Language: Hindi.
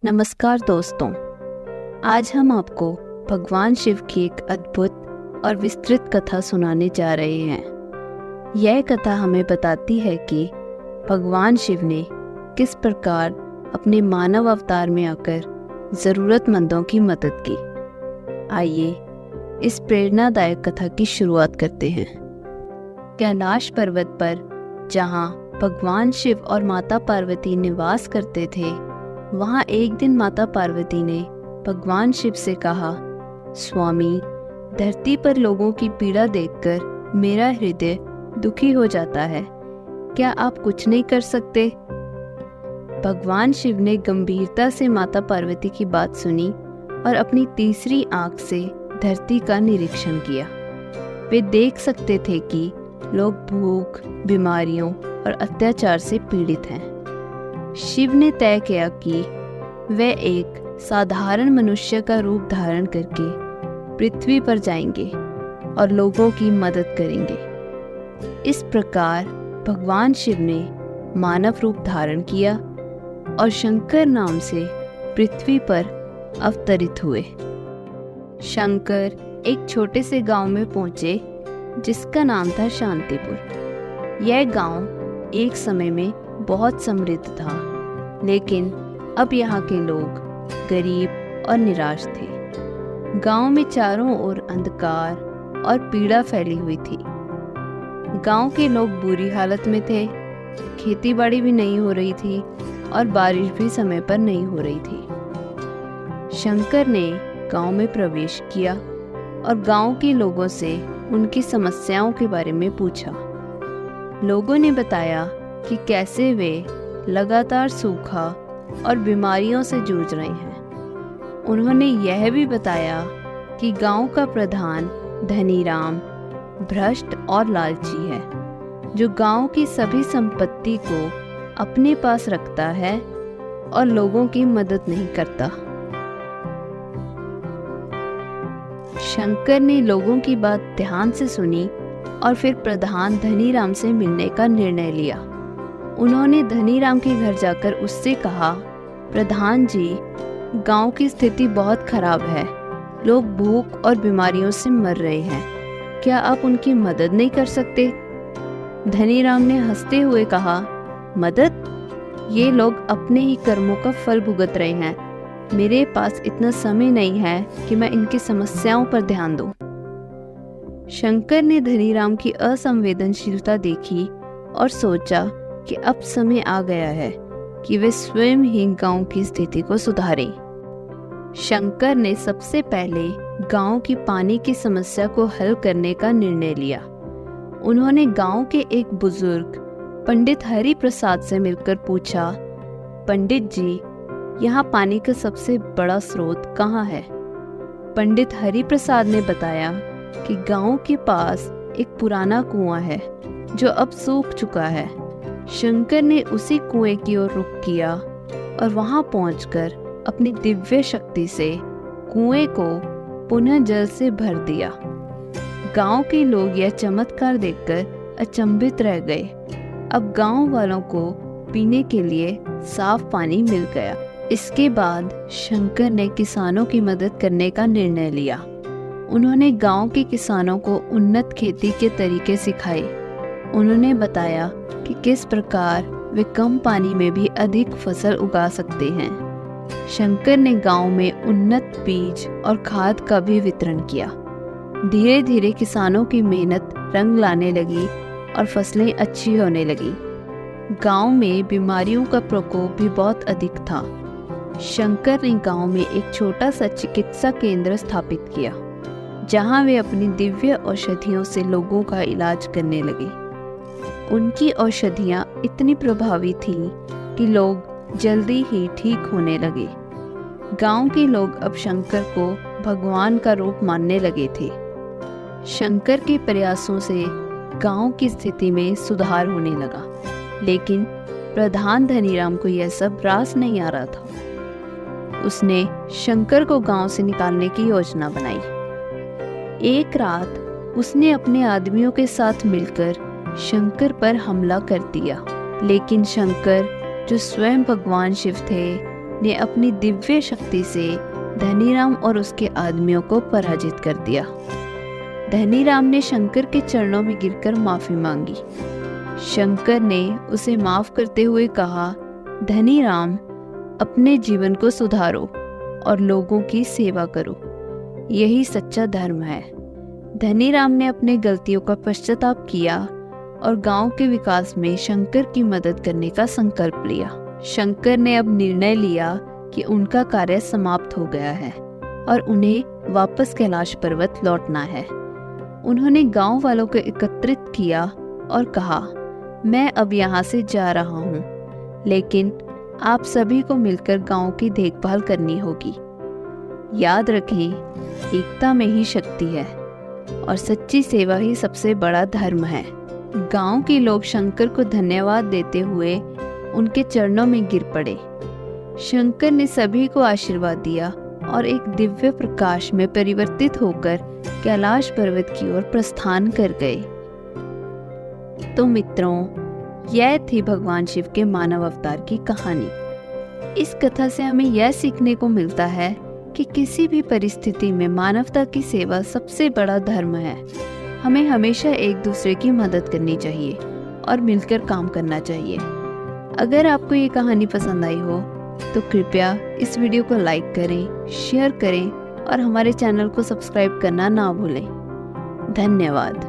नमस्कार दोस्तों, आज हम आपको भगवान शिव की एक अद्भुत और विस्तृत कथा सुनाने जा रहे हैं। यह कथा हमें बताती है कि भगवान शिव ने किस प्रकार अपने मानव अवतार में आकर ज़रूरतमंदों की मदद की। आइए इस प्रेरणादायक कथा की शुरुआत करते हैं। कैलाश पर्वत पर जहाँ भगवान शिव और माता पार्वती निवास करते थे, वहाँ एक दिन माता पार्वती ने भगवान शिव से कहा, स्वामी, धरती पर लोगों की पीड़ा देखकर मेरा हृदय दुखी हो जाता है। क्या आप कुछ नहीं कर सकते? भगवान शिव ने गंभीरता से माता पार्वती की बात सुनी और अपनी तीसरी आंख से धरती का निरीक्षण किया। वे देख सकते थे कि लोग भूख, बीमारियों और अत्याचार से पीड़ित हैं। शिव ने तय किया कि वे एक साधारण मनुष्य का रूप धारण करके पृथ्वी पर जाएंगे और लोगों की मदद करेंगे। इस प्रकार भगवान शिव ने मानव रूप धारण किया और शंकर नाम से पृथ्वी पर अवतरित हुए। शंकर एक छोटे से गांव में पहुंचे जिसका नाम था शांतिपुर। यह गांव एक समय में बहुत समृद्ध था, लेकिन अब यहाँ के लोग गरीब और निराश थे। गांव में चारों ओर अंधकार और पीड़ा फैली हुई थी। गांव के लोग बुरी हालत में थे, खेतीबाड़ी भी नहीं हो रही थी और बारिश भी समय पर नहीं हो रही थी। शंकर ने गांव में प्रवेश किया और गांव के लोगों से उनकी समस्याओं के बारे में पूछा। लोगों ने बताया कि कैसे वे लगातार सूखा और बीमारियों से जूझ रहे हैं। उन्होंने यह भी बताया कि गांव का प्रधान धनीराम भ्रष्ट और लालची है, जो गांव की सभी संपत्ति को अपने पास रखता है और लोगों की मदद नहीं करता। शंकर ने लोगों की बात ध्यान से सुनी और फिर प्रधान धनीराम से मिलने का निर्णय लिया। उन्होंने धनीराम के घर जाकर उससे कहा, प्रधान जी, गांव की स्थिति बहुत खराब है। लोग भूख और बीमारियों से मर रहे हैं। क्या आप उनकी मदद नहीं कर सकते? धनीराम ने हंसते हुए कहा, मदद? ये लोग अपने ही कर्मों का फल भुगत रहे हैं। मेरे पास इतना समय नहीं है कि मैं इनकी समस्याओं पर ध्यान दूं। शंकर ने धनीराम की असंवेदनशीलता देखी और सोचा कि अब समय आ गया है कि वे स्वयं ही गांव की स्थिति को सुधारें। शंकर ने सबसे पहले गांव की पानी की समस्या को हल करने का निर्णय लिया। उन्होंने गांव के एक बुजुर्ग पंडित हरि प्रसाद से मिलकर पूछा, पंडित जी, यहाँ पानी का सबसे बड़ा स्रोत कहाँ है? पंडित हरि प्रसाद ने बताया कि गांव के पास एक पुराना कुआं है जो अब सूख चुका है। शंकर ने उसी कुएं की ओर रुख किया और वहां पहुंचकर अपनी दिव्य शक्ति से कुएं को पुनः जल से भर दिया। गांव के लोग यह चमत्कार देखकर अचंभित रह गए। अब गांव वालों को पीने के लिए साफ पानी मिल गया। इसके बाद शंकर ने किसानों की मदद करने का निर्णय लिया। उन्होंने गांव के किसानों को उन्नत खेती के तरीके सिखाए। उन्होंने बताया कि किस प्रकार वे कम पानी में भी अधिक फसल उगा सकते हैं। शंकर ने गांव में उन्नत बीज और खाद का भी वितरण किया। धीरे धीरे किसानों की मेहनत रंग लाने लगी और फसलें अच्छी होने लगी। गांव में बीमारियों का प्रकोप भी बहुत अधिक था। शंकर ने गांव में एक छोटा सा चिकित्सा केंद्र स्थापित किया, जहां वे अपनी दिव्य औषधियों से लोगों का इलाज करने लगे। उनकी औषधियां इतनी प्रभावी थीं कि लोग जल्दी ही ठीक होने लगे। गांव के लोग अब शंकर को भगवान का रूप मानने लगे थे। शंकर के प्रयासों से गांव की स्थिति में सुधार होने लगा, लेकिन प्रधान धनीराम को यह सब रास नहीं आ रहा था। उसने शंकर को गांव से निकालने की योजना बनाई। एक रात उसने अपने आदमियों के साथ मिलकर शंकर पर हमला कर दिया, लेकिन शंकर, जो स्वयं भगवान शिव थे, ने अपनी दिव्य शक्ति से धनीराम और उसके आदमियों को पराजित कर दिया। धनीराम ने शंकर के चरणों में गिरकर माफी मांगी। शंकर ने उसे माफ करते हुए कहा, धनीराम, अपने जीवन को सुधारो और लोगों की सेवा करो, यही सच्चा धर्म है। धनीराम ने अपने गलतियों का पश्चाताप किया और गांव के विकास में शंकर की मदद करने का संकल्प लिया। शंकर ने अब निर्णय लिया कि उनका कार्य समाप्त हो गया है और उन्हें वापस कैलाश पर्वत लौटना है। उन्होंने गांव वालों को एकत्रित किया और कहा, मैं अब यहाँ से जा रहा हूँ, लेकिन आप सभी को मिलकर गांव की देखभाल करनी होगी। याद रखें, एकता में ही शक्ति है और सच्ची सेवा ही सबसे बड़ा धर्म है। गांव के लोग शंकर को धन्यवाद देते हुए उनके चरणों में गिर पड़े। शंकर ने सभी को आशीर्वाद दिया और एक दिव्य प्रकाश में परिवर्तित होकर कैलाश पर्वत की ओर प्रस्थान कर गए। तो मित्रों, यह थी भगवान शिव के मानव अवतार की कहानी। इस कथा से हमें यह सीखने को मिलता है कि किसी भी परिस्थिति में मानवता की सेवा सबसे बड़ा धर्म है। हमें हमेशा एक दूसरे की मदद करनी चाहिए और मिलकर काम करना चाहिए। अगर आपको ये कहानी पसंद आई हो तो कृपया इस वीडियो को लाइक करें, शेयर करें और हमारे चैनल को सब्सक्राइब करना ना भूलें। धन्यवाद।